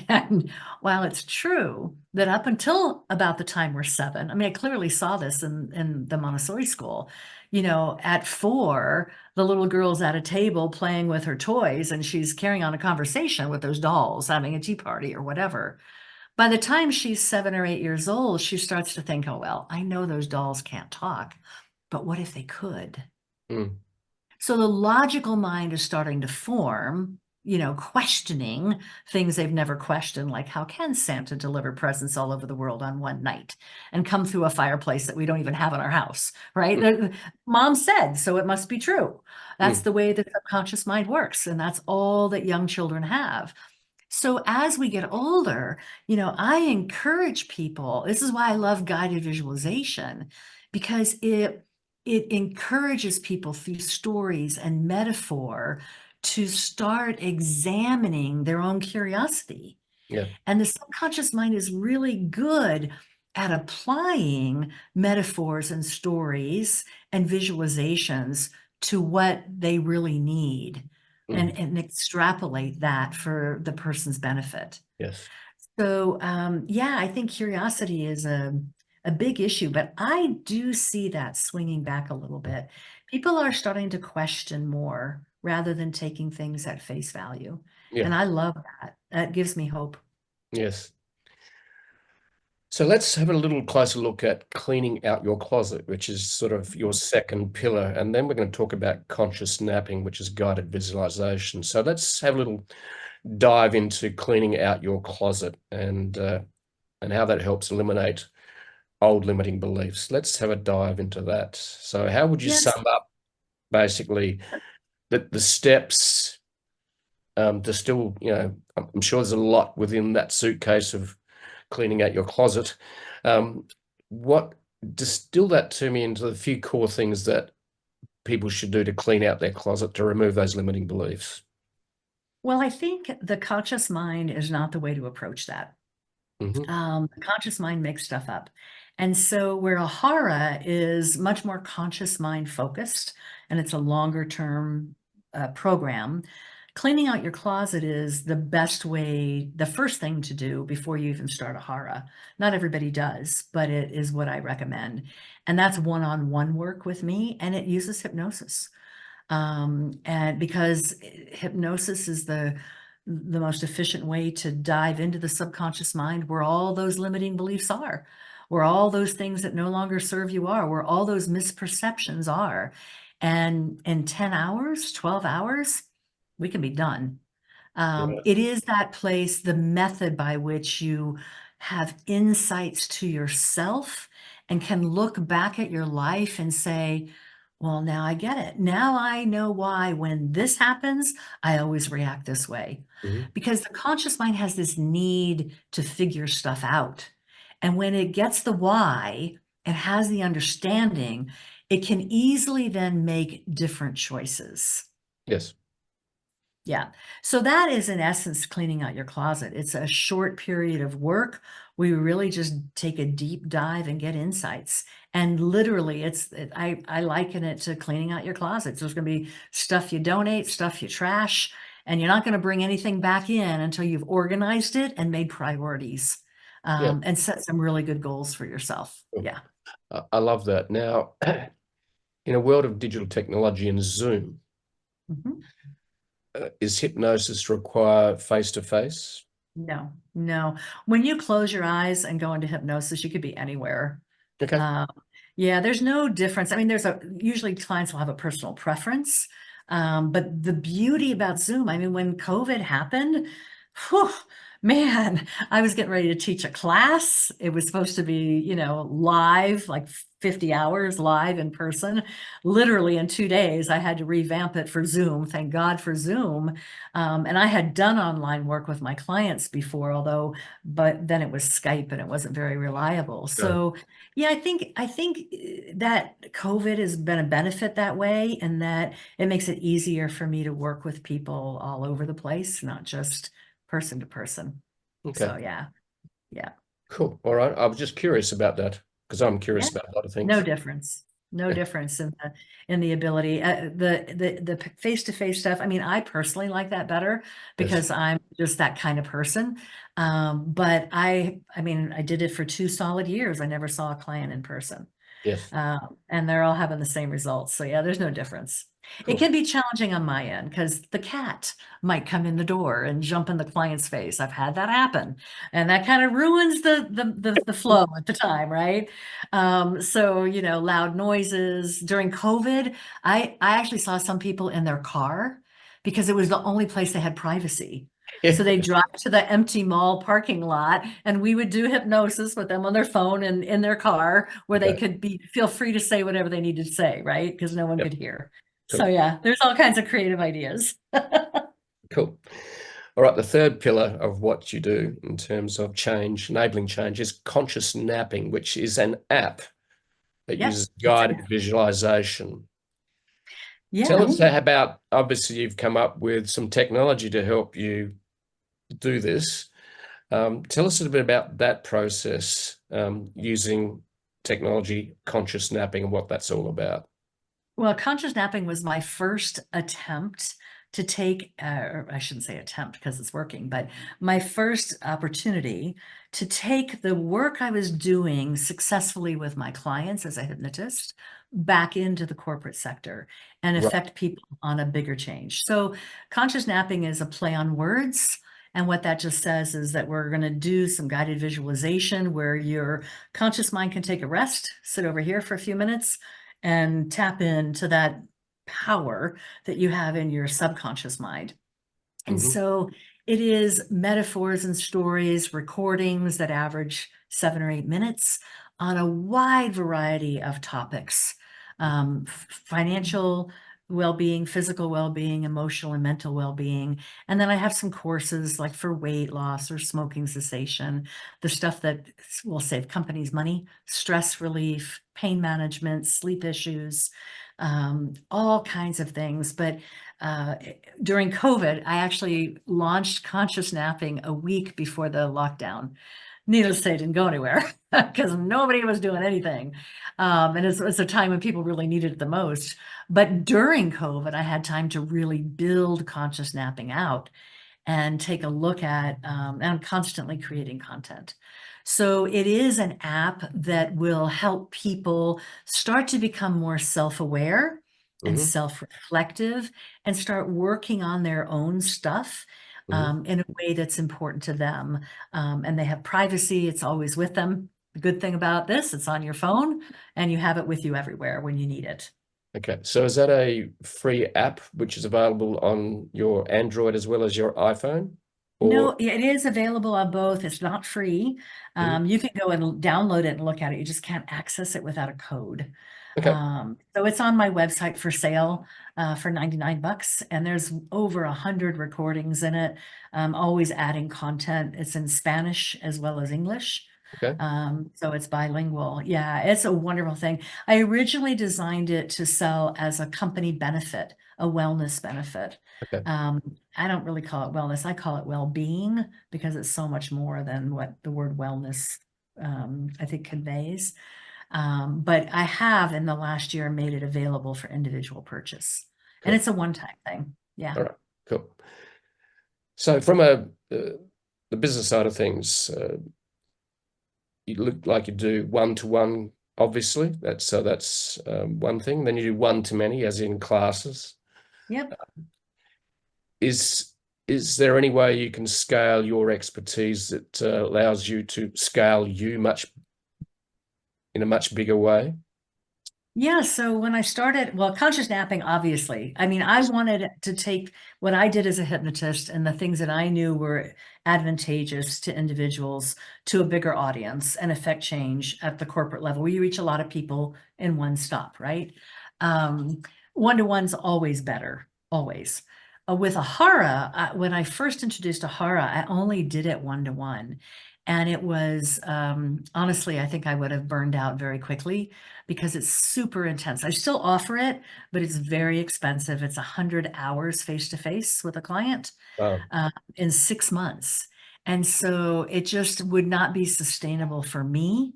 And while it's true that up until about the time we're 7, I mean, I clearly saw this in the Montessori school, you know, at 4, the little girl's at a table playing with her toys and she's carrying on a conversation with those dolls, having a tea party or whatever. By the time she's 7 or 8 years old, she starts to think, oh, well, I know those dolls can't talk, but what if they could?
Mm.
So the logical mind is starting to form, you know, questioning things they've never questioned, like how can Santa deliver presents all over the world on one night and come through a fireplace that we don't even have in our house, right?
Mm.
Mom said, so it must be true. That's
Mm.
the way the subconscious mind works. And that's all that young children have. So as we get older, you know, I encourage people. This is why I love guided visualization, because it encourages people through stories and metaphor to start examining their own curiosity.
Yeah.
And the subconscious mind is really good at applying metaphors and stories and visualizations to what they really need
Mm.
and extrapolate that for the person's benefit.
Yes.
So, yeah, I think curiosity is a big issue, but I do see that swinging back a little bit. People are starting to question more rather than taking things at face value.
Yeah.
And I love that. That gives me hope.
Yes. So let's have a little closer look at cleaning out your closet, which is sort of your second pillar. And then we're going to talk about conscious napping, which is guided visualization. So let's have a little dive into cleaning out your closet and how that helps eliminate old limiting beliefs. Let's have a dive into that. So how would you
Yes.
sum up basically the steps to still, you know, I'm sure there's a lot within that suitcase of cleaning out your closet. Um, what distill that to me into the few core things that people should do to clean out their closet to remove those limiting beliefs.
Well, I think the conscious mind is not the way to approach that.
Hmm.
The conscious mind makes stuff up. And so where Ahara is much more conscious mind focused, and it's a longer term program, cleaning out your closet is the best way, the first thing to do before you even start Ahara. Not everybody does, but it is what I recommend. And that's one-on-one work with me, and it uses hypnosis. And because hypnosis is the most efficient way to dive into the subconscious mind where all those limiting beliefs are, where all those things that no longer serve you are, where all those misperceptions are. And in 10 hours, 12 hours, we can be done.
Yeah.
It is that place, the method by which you have insights to yourself and can look back at your life and say, well, now I get it. Now I know why when this happens, I always react this way.
Mhm.
Because the conscious mind has this need to figure stuff out. And when it gets the why and has the understanding, it can easily then make different choices.
Yes.
Yeah. So that is in essence cleaning out your closet. It's a short period of work. We really just take a deep dive and get insights. And literally I liken it to cleaning out your closet. So there's going to be stuff you donate, stuff you trash, and you're not going to bring anything back in until you've organized it and made priorities,
Yeah.
and set some really good goals for yourself.
Cool.
Yeah.
I love that. Now, in a world of digital technology and Zoom,
Mhm.
is hypnosis require face to face?
No, no. When you close your eyes and go into hypnosis, you could be anywhere.
Okay.
Um, yeah, there's no difference. I mean, usually clients will have a personal preference. But the beauty about Zoom, I mean, when COVID happened, whew, man, I was getting ready to teach a class. It was supposed to be, live, like 50 hours live in person. Literally in 2 days, I had to revamp it for Zoom. Thank God for Zoom. And I had done online work with my clients before, but then it was Skype and it wasn't very reliable.
No.
So yeah, I think that COVID has been a benefit that way, and that it makes it easier for me to work with people all over the place, not just person to person.
Okay.
So yeah, yeah.
Cool. All right. I was just curious about that because I'm
Yeah.
curious about a lot of
No
things.
difference. No
Yeah.
difference in the ability. The face-to-face stuff. I mean, I personally like that better
Yes.
because I'm just that kind of person. But I mean, I did it for 2 solid years. I never saw a client in person.
Yes.
And they're all having the same results. So yeah, there's no difference. It
Cool.
can be challenging on my end because the cat might come in the door and jump in the client's face. I've had that happen, and that kind of ruins the flow at the time, right? So loud noises during COVID. I actually saw some people in their car because it was the only place they had privacy. So they
Yes.
drive to the empty mall parking lot, and we would do hypnosis with them on their phone and in their car where they
Okay.
could feel free to say whatever they needed to say, right? Because no one
Yep.
could hear. So
Cool.
yeah, there's all kinds of creative ideas.
Cool. All right. The third pillar of what you do in terms of change, enabling change, is conscious napping, which is an app that
Yep.
uses guided visualization. Tell
Yeah.
us about, obviously, you've come up with some technology to help you do this. Tell us a little bit about that process using technology, conscious napping, and what that's all about.
Well, conscious napping was my first attempt to take, or I shouldn't say attempt because it's working, but my first opportunity to take the work I was doing successfully with my clients as a hypnotist back into the corporate sector and
Right.
affect people on a bigger change. So, conscious napping is a play on words. And what that just says is that we're going to do some guided visualization where your conscious mind can take a rest, sit over here for a few minutes, and tap into that power that you have in your subconscious mind. And
Hmm.
so it is metaphors and stories, recordings that average 7 or 8 minutes on a wide variety of topics, financial well-being, physical well-being, emotional and mental well-being. And then I have some courses like for weight loss or smoking cessation, the stuff that will save companies money, stress relief, pain management, sleep issues, all kinds of things. But uh, during COVID, I actually launched conscious napping a week before the lockdown. Needless to say, it didn't go anywhere because nobody was doing anything. And it's a time when people really needed it the most. But during COVID, I had time to really build conscious napping out and take a look at, and I'm constantly creating content. So it is an app that will help people start to become more self-aware and
Hmm.
self-reflective and start working on their own stuff
Hmm.
in a way that's important to them. And they have privacy, it's always with them. The good thing about this, it's on your phone and you have it with you everywhere when you need it.
Okay. So is that a free app which is available on your Android as well as your iPhone? Or
No, it is available on both. It's not free.
Mhm.
You can go and download it and look at it. You just can't access it without a code.
Okay.
So it's on my website for sale for 99 bucks, and there's over 100 recordings in it. Always adding content. It's in Spanish as well as English.
Okay.
So it's bilingual. Yeah, it's a wonderful thing. I originally designed it to sell as a company benefit, a wellness benefit.
Okay.
Um, I don't really call it wellness. I call it well-being because it's so much more than what the word wellness I think conveys. But I have in the last year made it available for individual purchase, and
Cool.
it's a one-time thing. Yeah.
All right. Cool. So from the business side of things, you look like you do one-to-one, obviously. That's one thing. Then you do one-to-many, as in classes.
Yep.
Is is there any way you can scale your expertise that allows you to scale you much in a much bigger way?
Yeah, so when I started, well, conscious napping, obviously. I mean, I wanted to take what I did as a hypnotist and the things that I knew were advantageous to individuals to a bigger audience and affect change at the corporate level, where you reach a lot of people in one stop, right? Um, One-to-one's always better, always. With Ahara, when I first introduced Ahara, I only did it one-to-one. And it was, honestly, I think I would have burned out very quickly because it's super intense. I still offer it, but it's very expensive. It's 100 hours face to face with a client
Oh,
in 6 months. And so it just would not be sustainable for me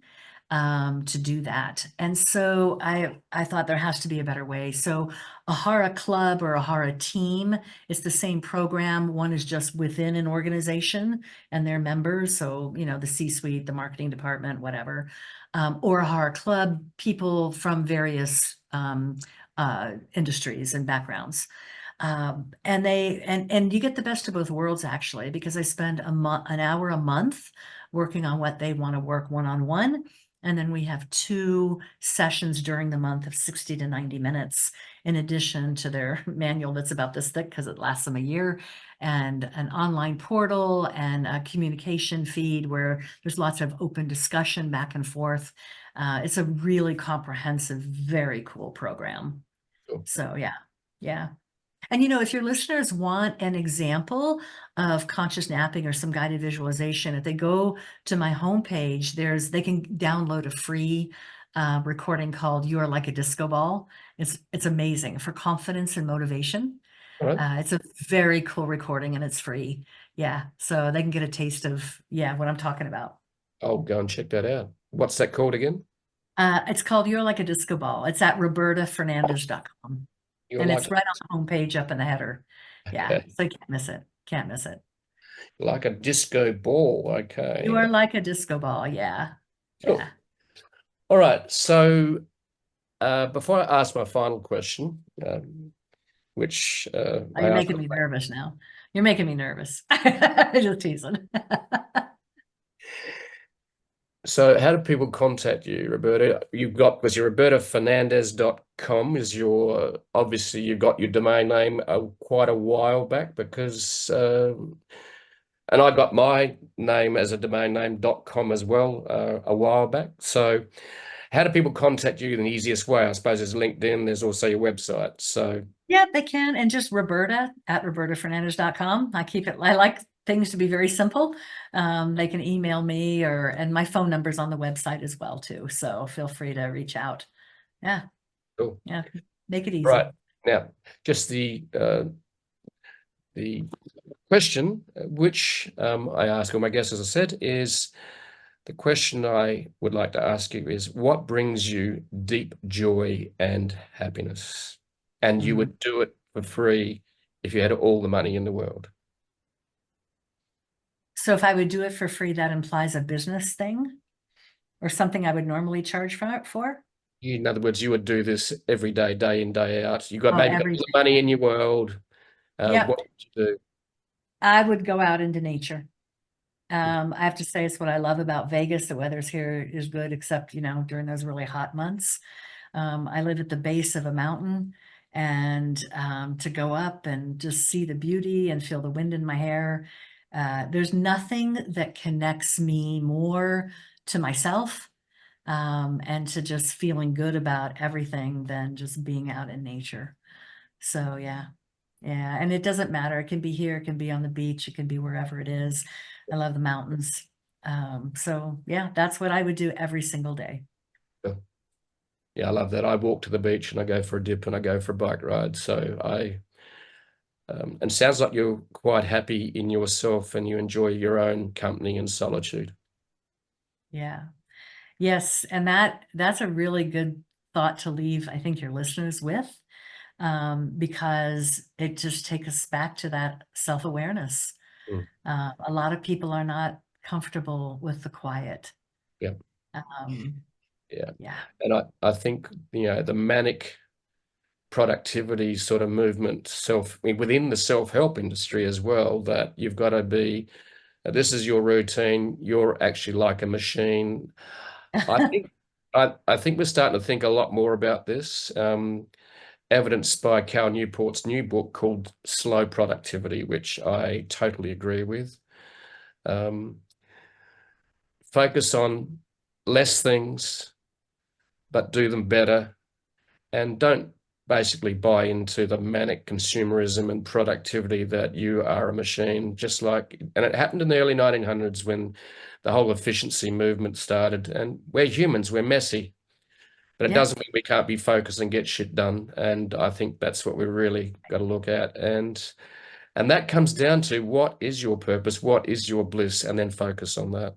to do that. And so I thought there has to be a better way. So a Hara club or a Hara team, it's the same program. One is just within an organization and their members. So, you know, the C-suite, the marketing department, whatever. Or a Hara club, people from various industries and backgrounds. And you get the best of both worlds actually, because I spend an hour a month working on what they want to work one-on-one. And then we have 2 sessions during the month of 60 to 90 minutes, in addition to their manual that's about this thick because it lasts them a year, and an online portal and a communication feed where there's lots of open discussion back and forth. It's a really comprehensive, very cool program.
cool.
So yeah, yeah. And you know, if your listeners want an example of conscious napping or some guided visualization, if they go to my homepage, they can download a free recording called "You Are Like a Disco Ball." It's amazing for confidence and motivation.
All right.
It's a very cool recording and it's free. Yeah, so they can get a taste of what I'm talking about.
I'll go and check that out. What's that called again?
It's called "You're Like a Disco Ball." It's at robertafernandez.com.
You're
And
like
it's right on the homepage up in the header. Yeah,
okay,
so you can't miss it. Can't miss it.
like a disco ball.
You
Okay,
are like a disco ball. Yeah.
cool.
Yeah.
All right. So before I ask my final question, which
Oh,
I
you're
asked,
making me nervous now. You're making me nervous. Just teasing.
so how do people contact you, Roberta? You've got was your robertafernandez.com is your obviously you've got your domain name quite a while back because and I got my name as a domain name.com as well a while back. So how do people contact you in the easiest way? I suppose there's LinkedIn, there's also your website. So
Yeah, they can. And just Roberta at robertafernandez.com. I like things to be very simple. They can email me and my phone number's on the website as well too. So feel free to reach out. Yeah.
cool.
Yeah. Make it easy.
Right. Now, just the question which I ask all my guests, as I said, is the question I would like to ask you is what brings you deep joy and happiness? And you
Mm.
would do it for free if you had all the money in the world.
So if I would do it for free, that implies a business thing or something I would normally charge for?
In other words, you would do this every day, day in, day out. You got
Oh,
maybe got
every
all the
day.
money in your world.
Yep.
What would you do?
I would go out into nature. I have to say it's what I love about Vegas. The weather's here is good, except, during those really hot months. I live at the base of a mountain, and to go up and just see the beauty and feel the wind in my hair. There's nothing that connects me more to myself and to just feeling good about everything than just being out in nature. So yeah, yeah. And it doesn't matter. It can be here, it can be on the beach, it can be wherever it is. I love the mountains. So yeah, that's what I would do every single day.
Yeah, I love that. I walk to the beach and I go for a dip and I go for a bike ride. So and sounds like you're quite happy in yourself and you enjoy your own company and solitude.
Yeah. Yes. And that's a really good thought to leave, I think, your listeners with, because it just takes us back to that self-awareness.
Mm,
A lot of people are not comfortable with the quiet.
yeah,
Um,
yeah.
yeah.
And I think, the manic productivity sort of movement within the self-help industry as well, that you've got to be, this is your routine, you're actually like a machine. I think I think we're starting to think a lot more about this, evidenced by Cal Newport's new book called Slow Productivity, which I totally agree with. Focus on less things, but do them better, and don't basically buy into the manic consumerism and productivity that you are a machine, just like, and it happened in the early 1900s when the whole efficiency movement started. And we're humans, we're messy, but it
Yeah,
doesn't mean we can't be focused and get shit done. And I think that's what we really got to look at. And that comes down to, what is your purpose? What is your bliss? And then focus on that.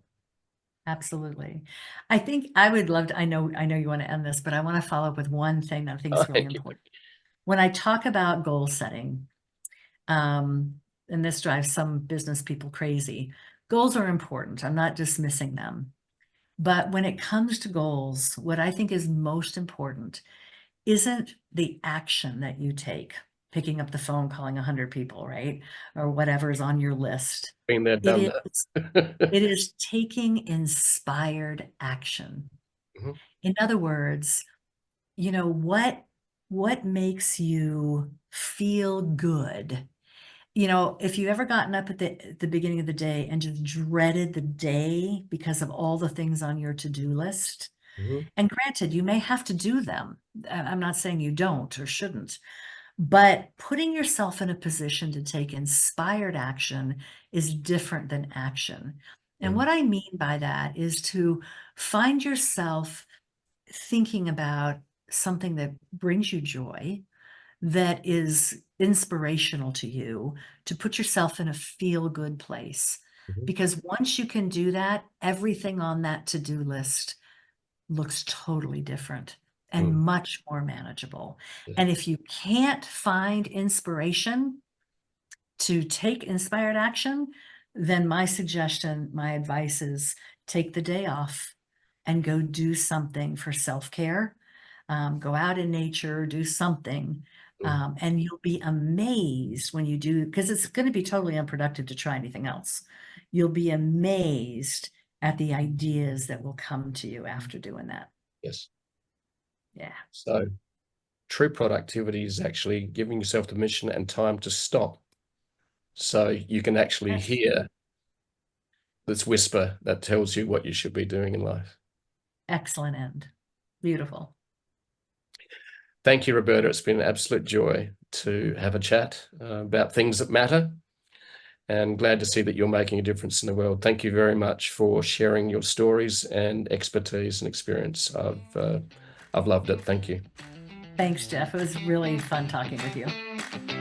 absolutely. I think I would love to, I know you want to end this, but I want to follow up with one thing that I think is really
Thank you.
important. When I talk about goal setting, and this drives some business people crazy, goals are important. I'm not dismissing them. But when it comes to goals, what I think is most important isn't the action that you take, picking up the phone, calling 100 people, right? Or whatever's on your list.
Been there,
It
done
is,
that.
it is taking inspired action.
Mhm,
In other words, what makes you feel good? If you ever gotten up at the beginning of the day and just dreaded the day because of all the things on your to-do list,
mhm,
and granted, you may have to do them. I'm not saying you don't or shouldn't, but putting yourself in a position to take inspired action is different than action. And
mhm,
what I mean by that is to find yourself thinking about something that brings you joy, that is inspirational to you, to put yourself in a feel-good place.
mhm,
Because once you can do that, everything on that to-do list looks totally different and
mhm.
much more manageable.
Yeah.
And if you can't find inspiration to take inspired action, then my suggestion, my advice is take the day off and go do something for self-care. Go out in nature, do something.
Mm,
And you'll be amazed when you do, because it's going to be totally unproductive to try anything else. You'll be amazed at the ideas that will come to you after doing that.
yes.
Yeah.
So true productivity is actually giving yourself permission and time to stop, so you can actually
Yes.
hear this whisper that tells you what you should be doing in life.
Excellent end. Beautiful.
Thank you, Roberta. It's been an absolute joy to have a chat about things that matter, and glad to see that you're making a difference in the world. Thank you very much for sharing your stories and expertise and experience. I've loved it. Thank you.
Thanks, Jeff. It was really fun talking with you.